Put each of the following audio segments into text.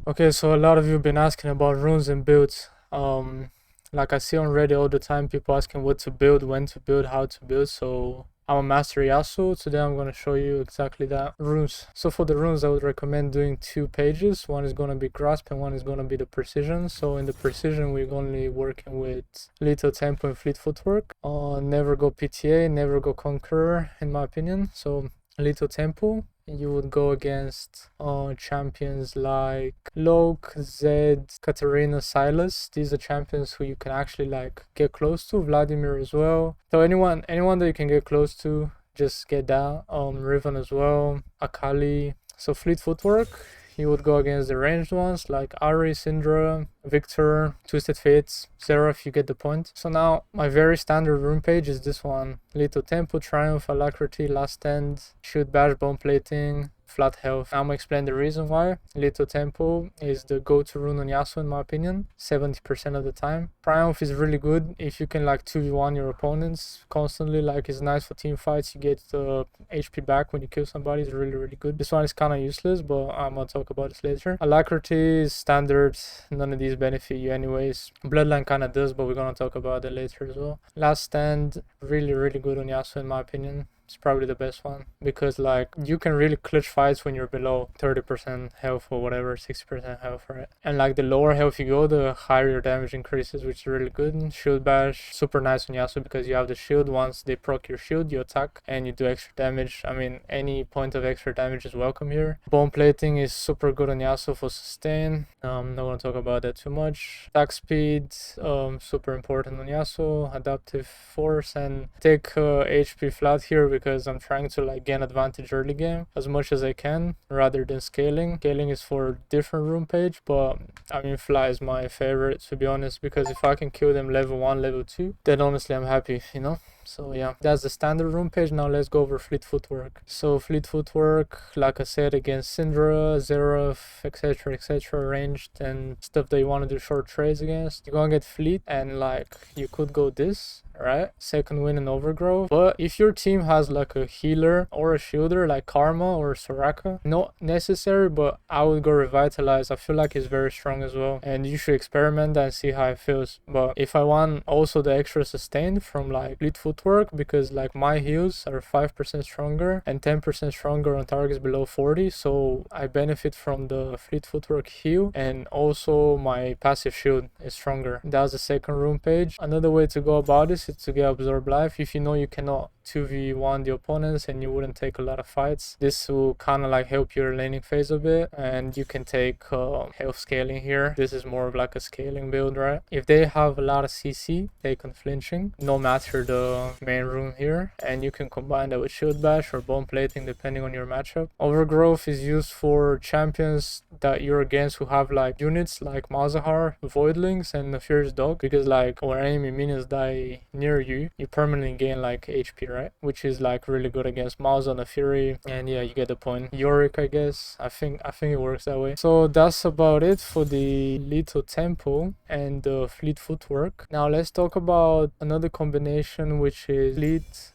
Okay, so a lot of you have been asking about runes and builds. Like I see on Reddit all the time, people asking what to build, when to build, how to build. So I'm a master Yasuo. Today I'm gonna show you exactly that. Runes. So for the runes, I would recommend doing 2 pages. One is gonna be grasp and one is gonna be the precision. So in the precision, we're only working with little tempo and fleet footwork. Never go PTA, never go conqueror, in my opinion. So little tempo. You would go against champions like Loke, Zed, Katarina, Silas. These are champions who you can actually like get close to. Vladimir as well. So anyone that you can get close to, just get that. Riven as well. Akali. So fleet footwork. You would go against the ranged ones like Ari, Syndra, Victor, Twisted Fates, Seraph, you get the point. So now my very standard rune page is this one. Little Tempo, Triumph, Alacrity, Last Stand, Shoot, Bash, Bone Plating, Flat Health. I'm gonna explain the reason why. Little Tempo is the go-to rune on Yasuo in my opinion, 70% of the time. Triumph is really good if you can like 2v1 your opponents constantly. Like it's nice for team fights, you get the HP back when you kill somebody. It's really good. This one is kind of useless, but I'm gonna talk about this later. Alacrity is standard, none of these benefit you anyways. Bloodline kind of does, but we're gonna talk about it later as well. Last Stand, really good on Yasuo in my opinion. It's probably the best one because like you can really clutch fights when you're below 30% health or whatever, 60% health, right? And like the lower health you go, the higher your damage increases, which is really good. Shield bash, super nice on Yasuo because you have the shield. Once they proc your shield, you attack and you do extra damage. I mean, any point of extra damage is welcome here. Bone plating is super good on Yasuo for sustain. Not gonna talk about that too much. Attack speed, super important on Yasuo. Adaptive force and take HP flat here because I'm trying to like gain advantage early game as much as I can rather than scaling. Scaling is for different rune page, but I mean flat is my favorite to be honest because if I can kill them level 1, level 2, then honestly I'm happy, you know? So yeah, that's the standard rune page. Now let's go over fleet footwork. So fleet footwork, like I said, against Syndra, Seraph, etc, ranged and stuff that you want to do short trades against. You're gonna get fleet and like you could go this, right? Second win and overgrowth. But if your team has like a healer or a shielder like Karma or Soraka, not necessary, but I would go Revitalize. I feel like it's very strong as well and you should experiment that and see how it feels. But if I want also the extra sustain from like fleet footwork, because like my heals are 5% stronger and 10% stronger on targets below 40, so I benefit from the fleet footwork heal and also my passive shield is stronger. That's the second rune page. Another way to go about this is to get absorb life. If you know you cannot 2v1 the opponents and you wouldn't take a lot of fights, this will kind of like help your laning phase a bit and you can take health scaling here. This is more of like a scaling build, right? If they have a lot of CC, take unflinching, no matter the main rune here, and you can combine that with shield bash or bone plating depending on your matchup. Overgrowth is used for champions that you're against who have like units like Malzahar, Voidlings and the Fierce Dog, because like when enemy minions die near you, you permanently gain like HP, right? Which is like really good against Malza and the Fury, and yeah, you get the point. Yorick, I guess. I think it works that way. So that's about it for the little tempo and the fleet footwork. Now let's talk about another combination, which is fleet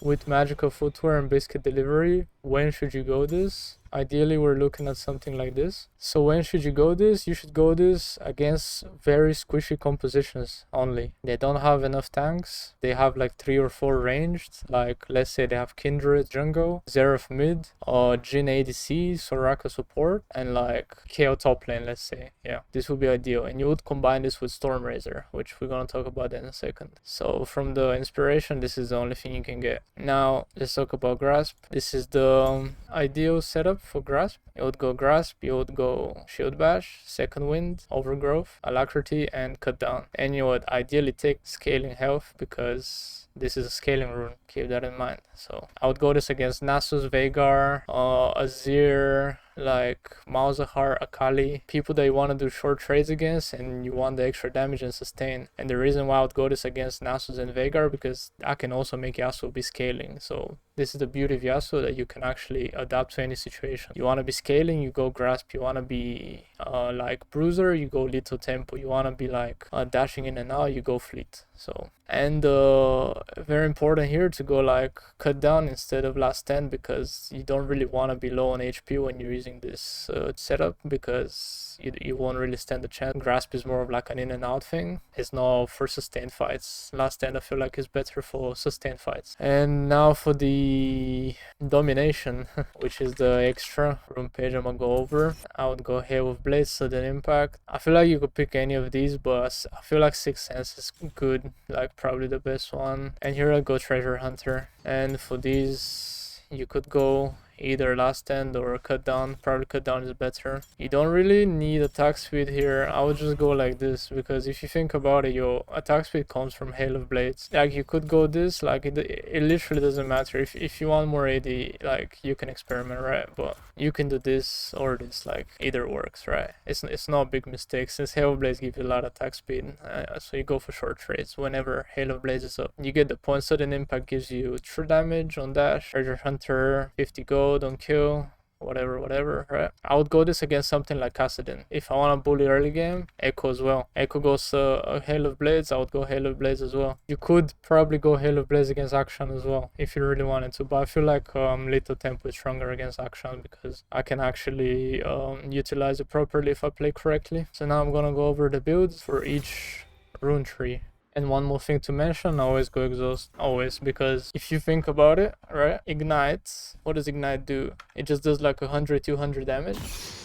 with magical footwear and biscuit delivery. When should you go this? Ideally we're looking at something like this. So when should you go this? You should go this against very squishy compositions only. They don't have enough tanks. They have like 3 or 4 ranged. Like let's say they have Kindred jungle, Seraph mid, Jhin ADC, Soraka support, and like KO top lane, let's say. Yeah, this would be ideal. And you would combine this with Stormrazor, which we're gonna talk about in a second. So from the inspiration, this is the only thing you can get. Now let's talk about grasp. This is the ideal setup for grasp. You would go grasp, you would go shield bash, second wind, overgrowth, alacrity, and cut down. And you would ideally take scaling health because this is a scaling rune. Keep that in mind. So I would go this against Nasus, Veigar, Azir, like Malzahar, Akali, people that you want to do short trades against and you want the extra damage and sustain. And the reason why I would go this against Nasus and Veigar, because I can also make Yasuo be scaling. So this is the beauty of Yasuo, that you can actually adapt to any situation. You want to be scaling, you go grasp. You want to be like bruiser, you go little tempo. You want to be like dashing in and out, you go fleet. So And very important here to go like cut down instead of last stand, because you don't really want to be low on HP when you're using this setup, because you won't really stand a chance. Grasp is more of like an in and out thing. It's not for sustained fights. Last stand I feel like is better for sustained fights. And now for the Domination, which is the extra rune page I'm gonna go over. I would go Hail of Blades, Sudden Impact. I feel like you could pick any of these, but I feel like Sixth Sense is good, like probably the best one. And here I go Treasure Hunter. And for these, you could go either last stand or cut down. Probably cut down is better. You don't really need attack speed here. I would just go like this, because if you think about it, your attack speed comes from Hail of Blades. Like you could go this, like it literally doesn't matter. If you want more AD, like you can experiment, right? But you can do this or this, like either works, right? It's not a big mistake, since Hail of Blades give you a lot of attack speed, so you go for short trades whenever Hail of Blades is up. You get the point. Sudden Impact gives you true damage on dash. Treasure Hunter 50 gold on kill, whatever, right? I would go this against something like Kassadin. If I want to bully early game, Echo as well. Echo goes Hail of Blades, I would go Hail of Blades as well. You could probably go Hail of Blades against Action as well, if you really wanted to, but I feel like Little Tempo is stronger against Action, because I can actually utilize it properly if I play correctly. So now I'm gonna go over the builds for each rune tree. And one more thing to mention, always go exhaust, always, because if you think about it, right, Ignite, what does Ignite do? It just does like 100-200 damage,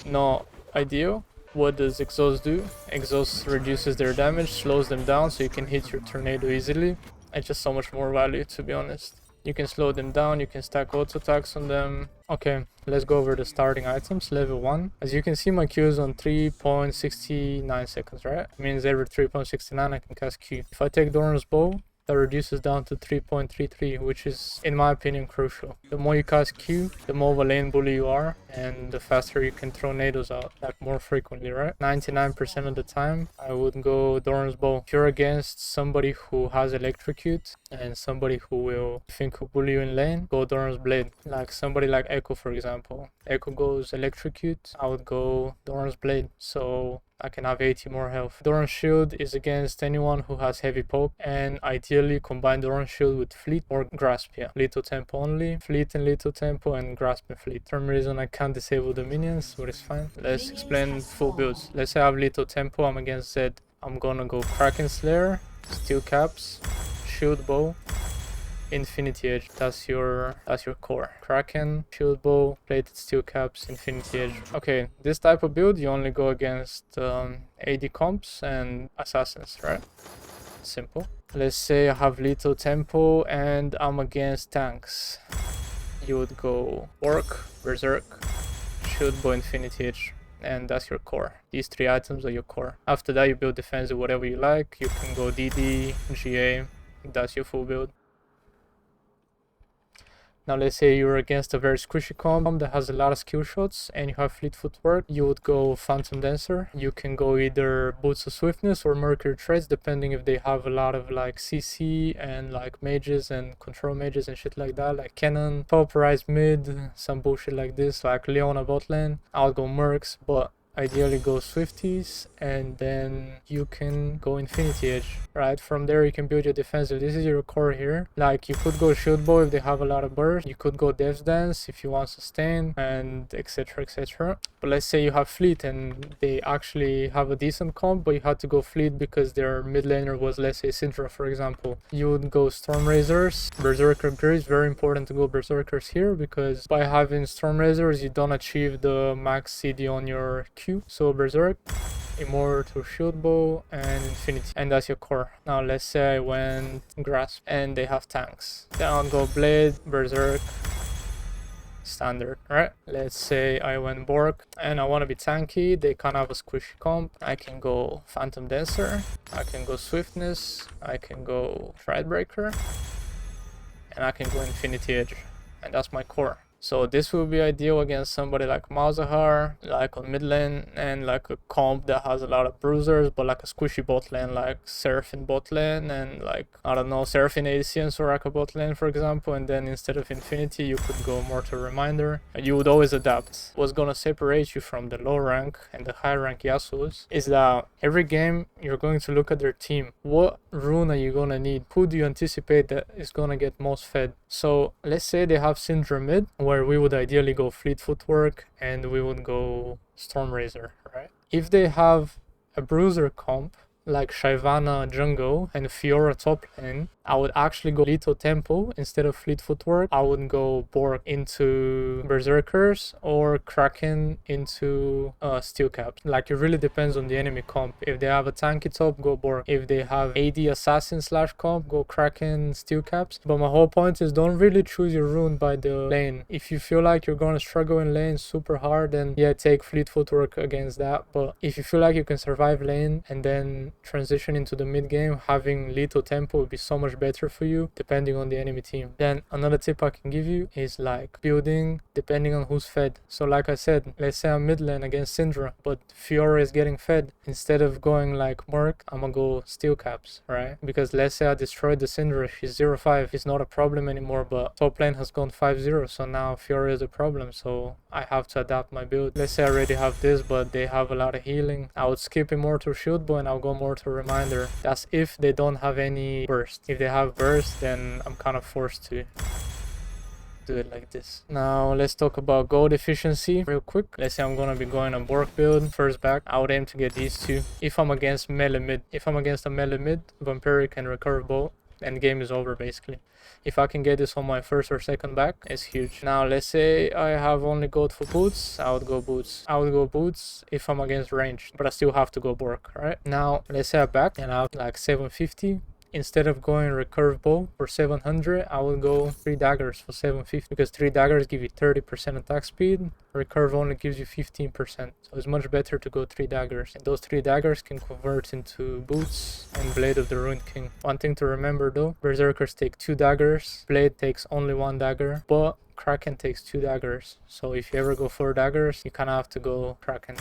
not ideal. What does exhaust do? Exhaust reduces their damage, slows them down, so you can hit your tornado easily. It's just so much more value, to be honest. You can slow them down, you can stack auto attacks on them. Okay, let's go over the starting items. Level 1. As you can see, my Q is on 3.69 seconds, right? It means every 3.69 I can cast Q. If I take Doran's Bow, that reduces down to 3.33, which is, in my opinion, crucial. The more you cast Q, the more of a lane bully you are, and the faster you can throw nados out, like more frequently, right? 99% of the time, I would go Doran's Bow. If you're against somebody who has Electrocute, and somebody who will think will bully you in lane, go Doran's Blade. Like somebody like Echo, for example. Echo goes Electrocute, I would go Doran's Blade, so I can have 80 more health. Doran's Shield is against anyone who has heavy poke, and ideally combine Doran's Shield with Fleet or Grasp, yeah. Little Tempo only, Fleet and Little Tempo, and Grasp and Fleet. For some reason I can't disable the minions, but it's fine. Let's explain full builds. Let's say I have Little Tempo, I'm against Zed. I'm gonna go Kraken Slayer, Steel Caps, Shield Bow, Infinity Edge. That's your core. Kraken, Shield Bow, Plated Steel Caps, Infinity Edge. Okay, this type of build you only go against AD comps and assassins, right? Simple. Let's say I have Little Tempo and I'm against tanks. You would go Orc, Berserk, Shield Bow, Infinity Edge, and that's your core. These 3 items are your core. After that you build defensive whatever you like. You can go DD, GA, that's your full build. Now let's say you're against a very squishy comp that has a lot of skill shots and you have fleet footwork, you would go Phantom Dancer. You can go either Boots of Swiftness or Mercury Treads, depending if they have a lot of like CC and like mages and control mages and shit like that, like Cannon, Pauperize mid, some bullshit like this, like Leona bot lane. I'll go Mercs, but ideally go Swifties, and then you can go Infinity Edge, right? From there you can build your defensive. This is your core here. Like you could go Shield Bow if they have a lot of burst, you could go Death's Dance if you want sustain, and etc, etc. But let's say you have Fleet and they actually have a decent comp, but you had to go Fleet because their mid laner was, let's say, Syndra, for example. You would go Storm Razors, Berserker Grease. Very important to go Berserkers here, because by having Storm Razors you don't achieve the max CD on your Q. So Berserk, Immortal Shield Bow, and Infinity, and that's your core. Now let's say I went Grasp and they have tanks. Then I'll go Blade, Berserk, standard, right? Let's say I went Bork and I want to be tanky. They can't have a squishy comp. I can go Phantom Dancer, I can go Swiftness, I can go Threadbreaker, and I can go Infinity Edge, and that's my core. So this will be ideal against somebody like Malzahar, like on mid lane, and like a comp that has a lot of bruisers, but like a squishy bot lane, like Seraphine bot lane, and like, I don't know, Seraphine ADC and Soraka bot lane, for example, and then instead of Infinity, you could go more to Reminder. You would always adapt. What's gonna separate you from the low rank and the high rank Yasuos is that every game you're going to look at their team. What rune are you gonna need? Who do you anticipate that is gonna get most fed? So let's say they have Syndra mid, where we would ideally go Fleet Footwork and we would go Stormrazor, right? If they have a bruiser comp like Shyvana jungle and Fiora top lane, I would actually go Lito Tempo instead of Fleet Footwork. I would go Bork into Berserkers or Kraken into Steel Caps. Like, it really depends on the enemy comp. If they have a tanky top, go Bork. If they have AD Assassin / comp, go Kraken, Steel Caps. But my whole point is, don't really choose your rune by the lane. If you feel like you're gonna struggle in lane super hard, then yeah, take Fleet Footwork against that. But if you feel like you can survive lane and then transition into the mid game, having Lito Tempo would be so much better for you depending on the enemy team. Then another tip I can give you is like building depending on who's fed. So like I said, let's say I'm mid lane against Syndra, but Fiora is getting fed. Instead of going like Merc, I'm gonna go Steel Caps, right? Because let's say I destroyed the Syndra, she's 0-5, it's not a problem anymore, but top lane has gone 5-0, so now Fiora is a problem, so I have to adapt my build. Let's say I already have this, but they have a lot of healing. I would skip Immortal Shield Bow and I'll go more to Reminder. That's if they don't have any burst. If they have burst, then I'm kind of forced to do it like this. Now let's talk about gold efficiency real quick. Let's say I'm gonna be going a Bork build first back. I would aim to get these two. If I'm against melee mid, if I'm against a melee mid, Vampiric and Recurve Bow, and game is over basically. If I can get this on my first or second back, it's huge. Now let's say I have only gold for boots, I would go boots. I would go boots if I'm against range, but I still have to go Bork, right? Now let's say I back and I have like 750. Instead of going Recurve Bow for 700, I will go 3 daggers for 750, because 3 daggers give you 30% attack speed. Recurve only gives you 15%, so it's much better to go 3 daggers. And those 3 daggers can convert into boots and Blade of the Ruined King. One thing to remember though, Berserkers take 2 daggers, Blade takes only 1 dagger, but Kraken takes 2 daggers. So if you ever go 4 daggers, you kind of have to go Kraken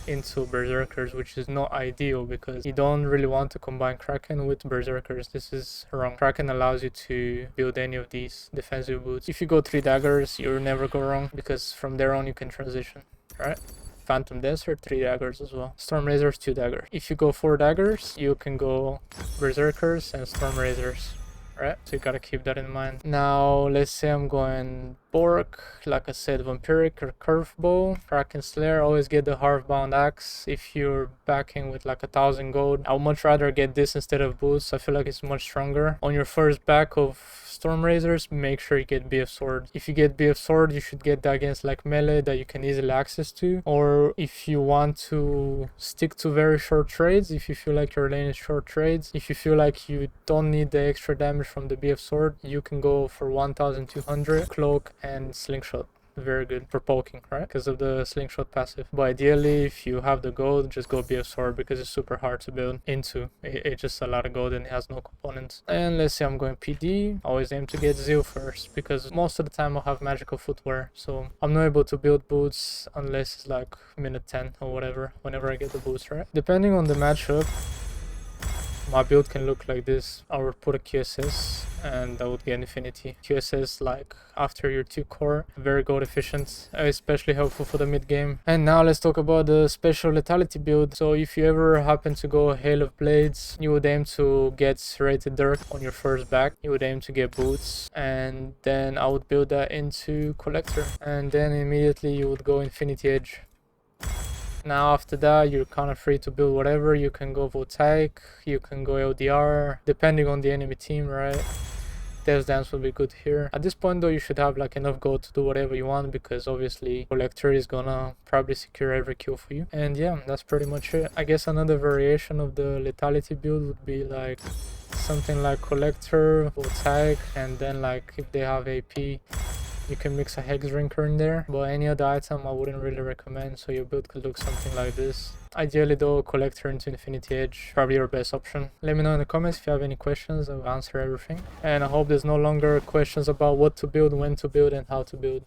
into Berserkers, which is not ideal because you don't really want to combine Kraken with Berserkers. This is wrong. Kraken allows you to build any of these defensive boots. If you go 3 daggers, you'll never go wrong because from there on you can transition, right? Phantom Dancer, 3 daggers as well. Stormrazors, 2 daggers. If you go 4 daggers, you can go Berserkers and Stormrazors. Right, so you gotta keep that in mind. Now let's say I'm going Bork, like I said, Vampiric or Curve Bow, Kraken Slayer. Always get the Half-Bound Axe if you're backing with like 1,000 gold. I would much rather get this instead of boots. I feel like it's much stronger. On your first back of Stormrazors, make sure you get BF Sword. If you get BF Sword, you should get that against like melee that you can easily access to. Or if you want to stick to very short trades, if you feel like your lane is short trades, if you feel like you don't need the extra damage from the BF Sword, you can go for 1,200 Cloak and Slingshot. Very good for poking, right? Because of the Slingshot passive. But ideally, if you have the gold, just go BF Sword because it's super hard to build into. It's just a lot of gold and it has no components. And let's say I'm going PD. Always aim to get Zeal first because most of the time I'll have magical footwear. So I'm not able to build boots unless it's like minute 10 or whatever, whenever I get the boots, right? Depending on the matchup, my build can look like this. I would put a QSS and I would get Infinity. QSS like after your 2 core, very gold efficient, especially helpful for the mid game. And now let's talk about the special Lethality build. So if you ever happen to go Hail of Blades, you would aim to get Serrated Dirk on your first back. You would aim to get boots, and then I would build that into Collector, and then immediately you would go Infinity Edge. Now after that, you're kind of free to build whatever. You can go Voltaic, you can go LDR, depending on the enemy team, right? Death's Dance will be good here. At this point though, you should have like enough gold to do whatever you want, because obviously Collector is gonna probably secure every kill for you. And yeah, that's pretty much it. I guess another variation of the Lethality build would be like something like Collector, Voltaic, and then like if they have AP, You can mix a hex drinker in there, but any other item I wouldn't really recommend, so your build could look something like this. Ideally though, collector into Infinity Edge, probably your best option. Let me know in the comments if you have any questions, I'll answer everything. And I hope there's no longer questions about what to build, when to build, and how to build.